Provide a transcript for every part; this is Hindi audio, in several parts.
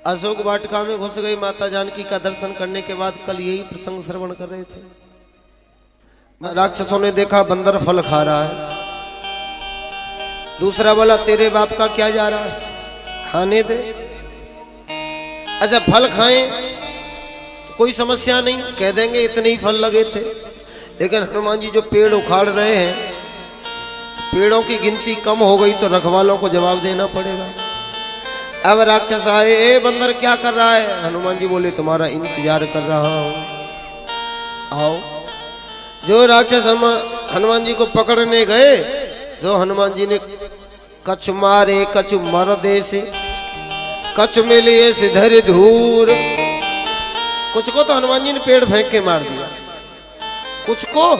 अशोक वाटिका में घुस गई माता जानकी का दर्शन करने के बाद कल यही प्रसंग श्रवण कर रहे थे। राक्षसों ने देखा बंदर फल खा रहा है। दूसरा बोला तेरे बाप का क्या जा रहा है, खाने दे। अच्छा फल खाएं तो कोई समस्या नहीं, कह देंगे इतने ही फल लगे थे। लेकिन हनुमान जी जो पेड़ उखाड़ रहे हैं, पेड़ों की गिनती कम हो गई तो रखवालों को जवाब देना पड़ेगा। अब राक्षस आए, ए बंदर क्या कर रहा है? हनुमान जी बोले तुम्हारा इंतजार कर रहा हूं, आओ। जो राक्षस हनुमान जी को पकड़ने गए, जो हनुमान जी ने कछ मारे कछ मर दे से, कछ में लिए सिधर धूर। कुछ को तो हनुमान जी ने पेड़ फेंक के मार दिया, कुछ को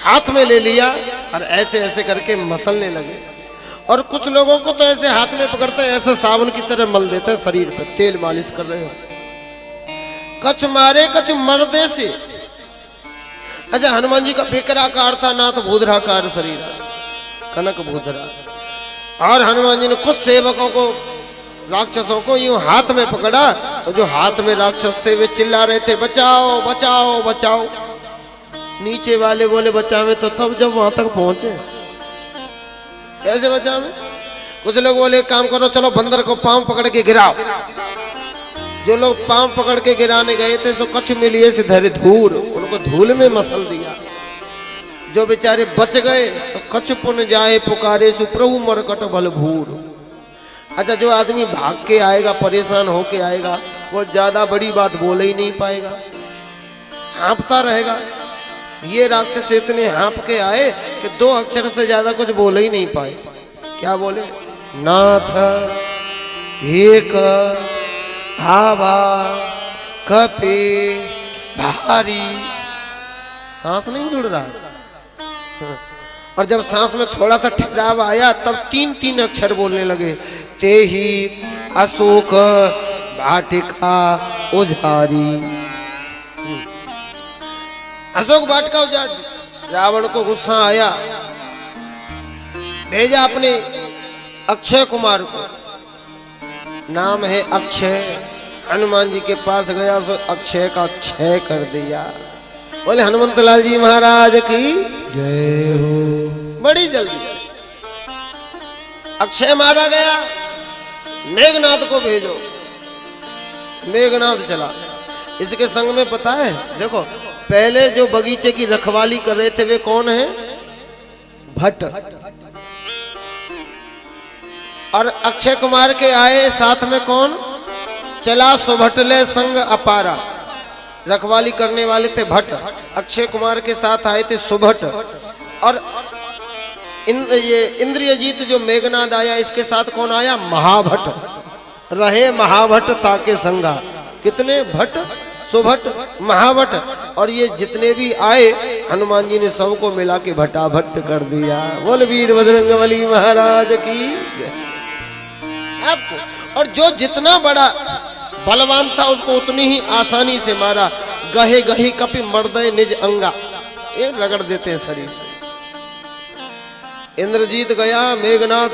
हाथ में ले लिया और ऐसे ऐसे करके मसलने लगे। और कुछ लोगों को तो ऐसे हाथ में पकड़ते हैं, ऐसे साबुन की तरह मल देते हैं शरीर पे, तेल मालिश कर रहे हो। कछ मारे कछ मर्दे से। अच्छा हनुमान जी का बेकराकार था, ना तो भूधराकार शरीर, कनक भूधरा। और हनुमान जी ने कुछ सेवकों को, राक्षसों को यूं हाथ में पकड़ा, तो जो हाथ में राक्षस थे वे चिल्ला रहे थे बचाओ बचाओ बचाओ। नीचे वाले बोले बचावे तो तब जब वहां तक पहुंचे, कैसे बचावे? कुछ लोग बोले काम करो चलो बंदर को पांव पकड़ के गिराओ। जो लोग पांव पकड़ के गिराने गए थे सो कछ में लिए सिधर धूल, उनको धूल में मसल दिया। जो बेचारे बच गए तो कछ पुन जाए पुकारे सुप्रभु मरकट बल भूर। अच्छा जो आदमी भाग के आएगा, परेशान होके आएगा, वो ज्यादा बड़ी बात बोल ही नहीं पाएगा, हाँपता रहेगा। ये राक्षस इतने हाँप के आए कि 2 अक्षर से ज्यादा कुछ बोल ही नहीं पाए। क्या बोले? नाथ एक हावा कपे भारी। सांस नहीं जुड़ रहा। और जब सांस में थोड़ा सा ठहराव आया तब 3 अक्षर बोलने लगे, ते ही अशोक वाटिका उजारी। अशोक वाटिका उजाड़। रावण को गुस्सा आया, भेजा अपने अक्षय कुमार को, नाम है अक्षय। हनुमान जी के पास गया तो अक्षय का क्षय कर दिया। बोले हनुमंत लाल जी महाराज की जय हो। बड़ी जल्दी अक्षय मारा गया। मेघनाथ को भेजो। मेघनाथ चला। इसके संग में पता है, देखो पहले जो बगीचे की रखवाली कर रहे थे वे कौन है? भट्ट। और अक्षय कुमार के आए साथ में कौन? चला सुभटले संग अपारा। रखवाली करने वाले थे भट्ट। अक्षय कुमार के साथ आए थे सुभट। और ये इंद्रियजीत जो मेघनाद आया, इसके साथ कौन आया? महाभट्ट। रहे महाभट्ट ताके संगा। कितने भट्ट? सुभट, महाभट्ट। और ये जितने भी आए हनुमान जी ने सबको मिला के भट्टाभट्ट कर दिया। बोल वीर बजरंगबली महाराज की सबको। और जो जितना बड़ा बलवान था उसको उतनी ही आसानी से मारा। गहे गही कपि मर्दय निज अंगा, ये रगड़ देते हैं शरीर से। इंद्रजीत गया, मेघनाथ,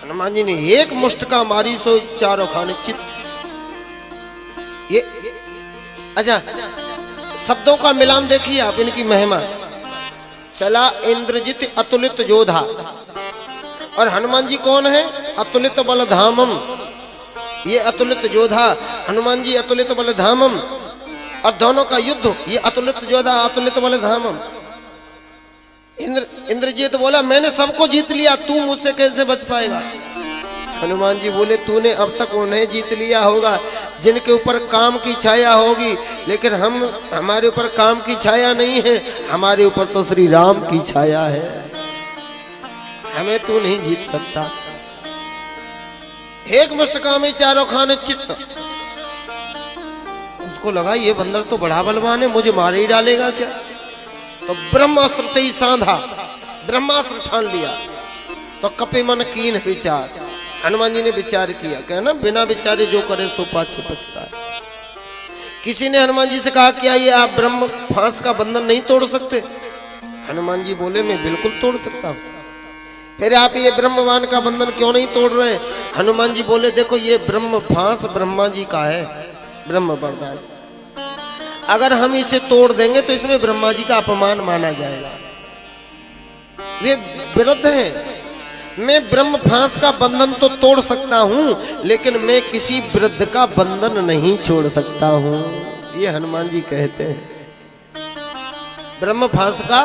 हनुमान जी ने एक मुष्टका मारी सो चारों खाने चित। ये अच्छा शब्दों का मिलान देखिए आप, इनकी महिमा। चला इंद्रजित अतुलित जोधा। और हनुमान जी कौन है? अतुलित बलधामम। ये अतुलित जोधा, हनुमान जी अतुलित बलधामम। और दोनों का युद्ध, ये अतुलित जोधा अतुलित बलधामम। इंद्रजीत बोला मैंने सबको जीत लिया, तू मुझसे कैसे बच पाएगा? हनुमान जी बोले तूने अब तक उन्हें जीत लिया होगा जिनके ऊपर काम की छाया होगी, लेकिन हमारे ऊपर काम की छाया नहीं है, हमारे ऊपर तो श्री राम की छाया है, हमें तू नहीं जीत सकता। एक मुष्टका में चारों खाने चित्त। उसको लगा ये बंदर तो बड़ा बलवान है, मुझे मार ही डालेगा क्या? तो ब्रह्मास्त्र ही साधा, ब्रह्मास्त्र ठान लिया। तो कपि मन कीन विचार। हनुमान जी ने विचार किया, कहना बिना विचारे जो करे सो पाछे पछता है। किसी ने हनुमान जी से कहा क्या ये आप ब्रह्म फांस का बंधन नहीं तोड़ सकते? हनुमान जी बोले मैं बिल्कुल तोड़ सकता हूं। फिर आप ये ब्रह्मवान का बंधन क्यों नहीं तोड़ रहे हैं? हनुमान जी बोले देखो ये ब्रह्म फांस ब्रह्मा जी का है, ब्रह्म वरदान। अगर हम इसे तोड़ देंगे तो इसमें ब्रह्मा जी का अपमान माना जाएगा। वे विरुद्ध हैं। मैं ब्रह्म फांस का बंधन तो तोड़ सकता हूं, लेकिन मैं किसी वृद्ध का बंधन नहीं छोड़ सकता हूं, ये हनुमान जी कहते हैं। ब्रह्म फांस का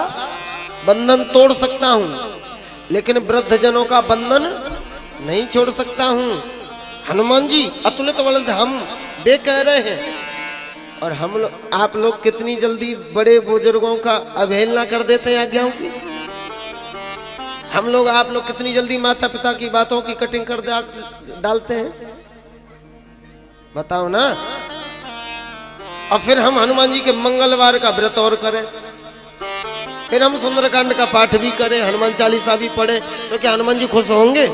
बंधन तोड़ सकता हूं, लेकिन वृद्ध जनों का बंधन नहीं छोड़ सकता हूं। हनुमान जी अतुलित बल हम वे कह रहे हैं। और हम लोग, आप लोग कितनी जल्दी बड़े बुजुर्गों का अवहेलना कर देते हैं, आज्ञाओं की। हम लोग, आप लोग कितनी जल्दी माता पिता की बातों की कटिंग कर डालते हैं, बताओ ना। और फिर हम हनुमान जी के मंगलवार का व्रत और करें, फिर हम सुंदरकांड का पाठ भी करें, हनुमान चालीसा भी पढ़े, तो क्या हनुमान जी खुश होंगे?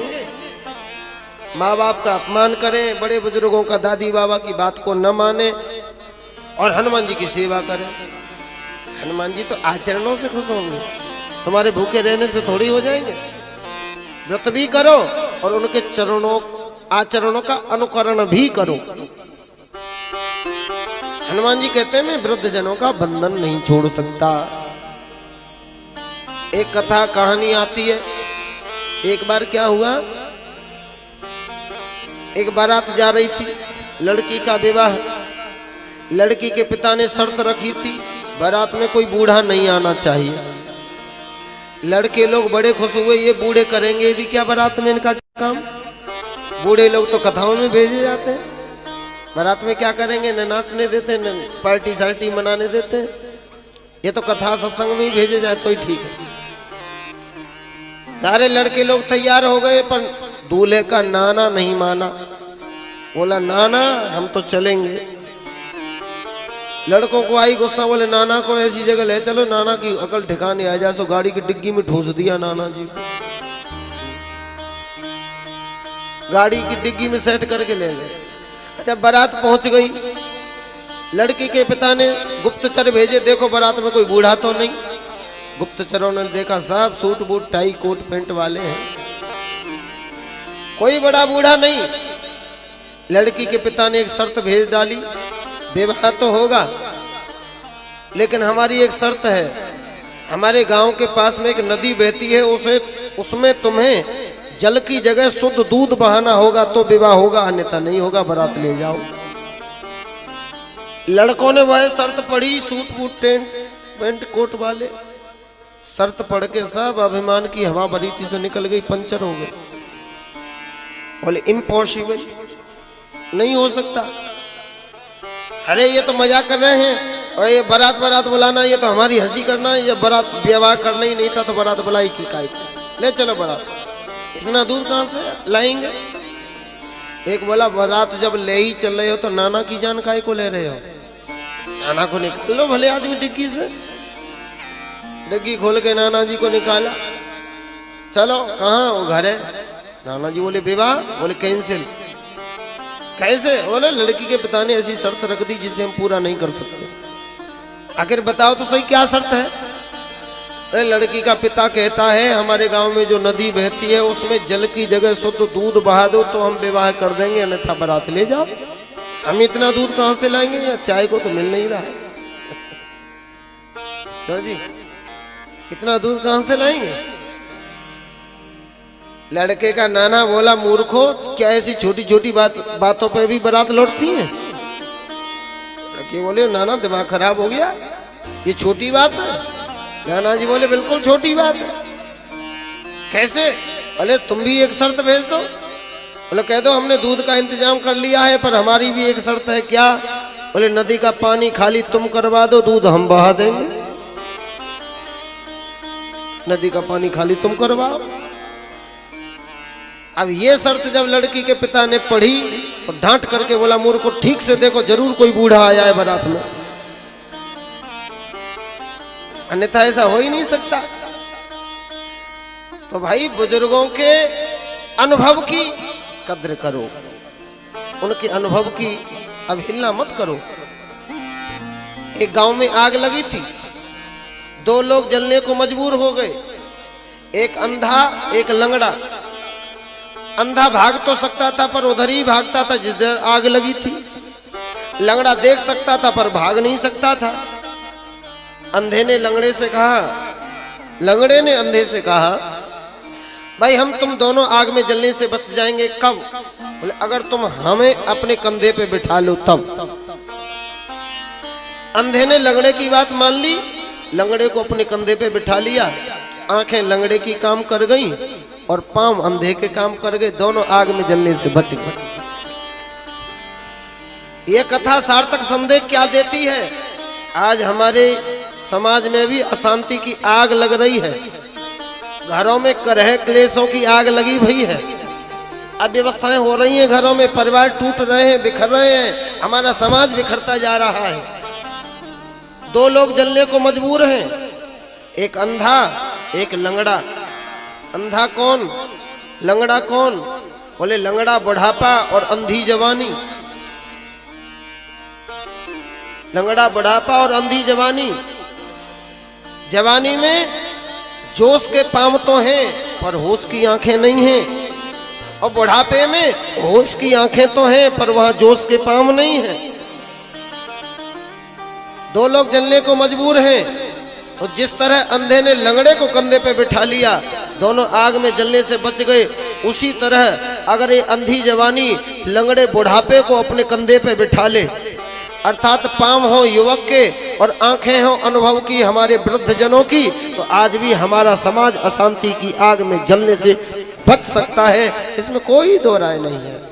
माँ बाप का अपमान करें, बड़े बुजुर्गों का, दादी बाबा की बात को न माने और हनुमान जी की सेवा करें, हनुमान जी तो आचरणों से खुश होंगे। तुम्हारे भूखे रहने से थोड़ी हो जाएंगे। व्रत भी करो और उनके चरणों आचरणों का अनुकरण भी करो। हनुमान जी कहते हैं मैं वृद्ध जनों का बंधन नहीं छोड़ सकता। एक कथा कहानी आती है। एक बार क्या हुआ, एक बारात जा रही थी, लड़की का विवाह। लड़की के पिता ने शर्त रखी थी बारात में कोई बूढ़ा नहीं आना चाहिए। लड़के लोग बड़े खुश हुए, ये बूढ़े करेंगे भी क्या बारात में, इनका काम। बूढ़े लोग तो कथाओं में भेजे जाते हैं, बारात में क्या करेंगे, न नाचने देते न पार्टी सार्टी मनाने देते। ये तो कथा सत्संग में ही भेजे जाए तो ही ठीक है। सारे लड़के लोग तैयार हो गए, पर दूल्हे का नाना नहीं माना। बोला नाना हम तो चलेंगे। लड़कों को आई गुस्सा, बोले नाना को ऐसी जगह ले चलो नाना की अकल ठिकाने आ जाए। सो गाड़ी की डिग्गी में ठूस दिया नाना जी को, गाड़ी की डिग्गी में सेट करके ले गए। अच्छा बारात पहुंच गई, लड़की के पिता ने गुप्तचर भेजे, देखो बारात में कोई बूढ़ा तो नहीं। गुप्तचरों ने देखा सब suit boot tie coat pant वाले हैं, कोई बड़ा बूढ़ा नहीं। लड़की के पिता ने एक शर्त भेज डाली, विवाह तो होगा लेकिन हमारी एक शर्त है, हमारे गांव के पास में एक नदी बहती है, उसमें तुम्हें जल की जगह शुद्ध दूध बहाना होगा तो विवाह होगा, अन्यथा नहीं होगा, बारात ले जाओ। लड़कों ने वह शर्त पढ़ी, सूट बूट पैंट कोट वाले, शर्त पढ़ के सब अभिमान की हवा भरी थी से निकल गई, पंचर हो गए। बोले इम्पॉसिबल, नहीं हो सकता। अरे ये तो मजाक कर रहे हैं, और ये बारात बुलाना, ये तो हमारी हंसी करना है, ये बारात विवाह करना ही नहीं था तो बारात बुलाई की काहे? ले चलो बारात। इतना दूध कहाँ से लाएंगे? एक बोला बारात जब ले ही चल रहे हो तो नाना की जान काहे को ले रहे हो? नाना को निकाल लो भले आदमी डिग्गी से। डिग्गी खोल के नाना जी को निकाला, चलो कहाँ, वो घर है। नाना जी बोले विवाह, बोले कैंसिल। कैसे? बोले लड़की के पिता ने ऐसी शर्त रख दी जिसे हम पूरा नहीं कर सकते। आखिर बताओ तो सही क्या शर्त है? अरे लड़की का पिता कहता है हमारे गांव में जो नदी बहती है उसमें जल की जगह शुद्ध दूध बहा दो तो हम विवाह कर देंगे, अन्यथा बारात ले जाओ। हम इतना दूध कहां से लाएंगे? या चाय को तो मिल नहीं रहा तो जी, इतना दूध कहां से लाएंगे? लड़के का नाना बोला मूर्खो, क्या ऐसी छोटी छोटी बातों पे भी बारात लौटती है? लड़के बोले नाना दिमाग खराब हो गया, ये छोटी बात है। नाना जी बोले बिल्कुल छोटी बात है। कैसे? बोले तुम भी एक शर्त भेज दो। बोले कह दो हमने दूध का इंतजाम कर लिया है, पर हमारी भी एक शर्त है। क्या? बोले नदी का पानी खाली तुम करवा दो, दूध हम बहा देंगे। नदी का पानी खाली तुम करवाओ। अब ये शर्त जब लड़की के पिता ने पढ़ी तो डांट करके बोला मूर्ख को, ठीक से देखो जरूर कोई बूढ़ा आया है बारात में, अन्यथा ऐसा हो ही नहीं सकता। तो भाई बुजुर्गों के अनुभव की कद्र करो, उनके अनुभव की अवहेलना मत करो। एक गांव में आग लगी थी, दो लोग जलने को मजबूर हो गए। एक अंधा एक लंगड़ा। अंधा भाग तो सकता था पर उधर ही भागता था जिधर आग लगी थी। लंगड़ा देख सकता था पर भाग नहीं सकता था। अंधे ने लंगड़े से कहा, लंगड़े ने अंधे से कहा, भाई हम तुम दोनों आग में जलने से बच जाएंगे कब? बोले अगर तुम हमें अपने कंधे पे बिठा लो तब। अंधे ने लंगड़े की बात मान ली, लंगड़े को अपने कंधे पे बिठा लिया। आंखें लंगड़े की काम कर गई और पांव अंधे के काम कर गए। दोनों आग में जलने से बच गए। यह कथा सार्थक संदेश क्या देती है? आज हमारे समाज में भी अशांति की आग लग रही है। घरों में कलह क्लेशों की आग लगी हुई है। अव्यवस्थाएं हो रही हैं, घरों में परिवार टूट रहे हैं, बिखर रहे हैं, हमारा समाज बिखरता जा रहा है। दो लोग जलने को मजबूर हैं, एक अंधा एक लंगड़ा। अंधा कौन, लंगड़ा कौन? बोले लंगड़ा बुढ़ापा और अंधी जवानी। लंगड़ा बुढ़ापा और अंधी जवानी। जवानी में जोश के पांव तो हैं पर होश की आंखें नहीं हैं, और बुढ़ापे में होश की आंखें तो हैं पर वहां जोश के पांव नहीं हैं। दो लोग जलने को मजबूर हैं। और जिस तरह अंधे ने लंगड़े को कंधे पे बिठा लिया, दोनों आग में जलने से बच गए, उसी तरह अगर ये अंधी जवानी लंगड़े बुढ़ापे को अपने कंधे पे बिठा ले, अर्थात पांव हो युवक के और आंखें हो अनुभव की हमारे वृद्ध जनों की, तो आज भी हमारा समाज अशांति की आग में जलने से बच सकता है। इसमें कोई दो राय नहीं है।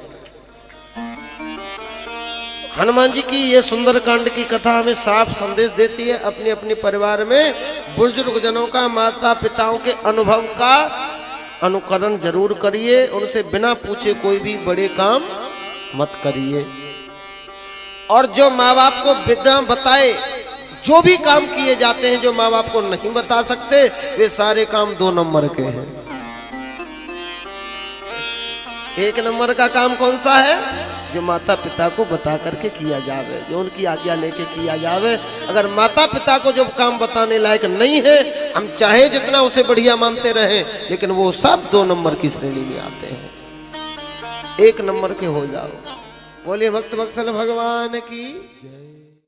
हनुमान जी की ये सुंदरकांड की कथा हमें साफ संदेश देती है। अपने अपने परिवार में बुजुर्ग जनों का, माता पिताओं के अनुभव का अनुकरण जरूर करिए। उनसे बिना पूछे कोई भी बड़े काम मत करिए। और जो माँ बाप को बिना बताए जो भी काम किए जाते हैं, जो माँ बाप को नहीं बता सकते, वे सारे काम 2 नंबर के हैं। 1 नंबर का काम कौन सा है? जो माता पिता को बता करके किया जावे, जो उनकी आज्ञा लेके किया जावे। अगर माता पिता को जो काम बताने लायक नहीं है, हम चाहे जितना उसे बढ़िया मानते रहें, लेकिन वो सब 2 नंबर की श्रेणी में आते हैं। 1 नंबर के हो जाओ। बोलिए भक्त वत्सल भगवान की जय।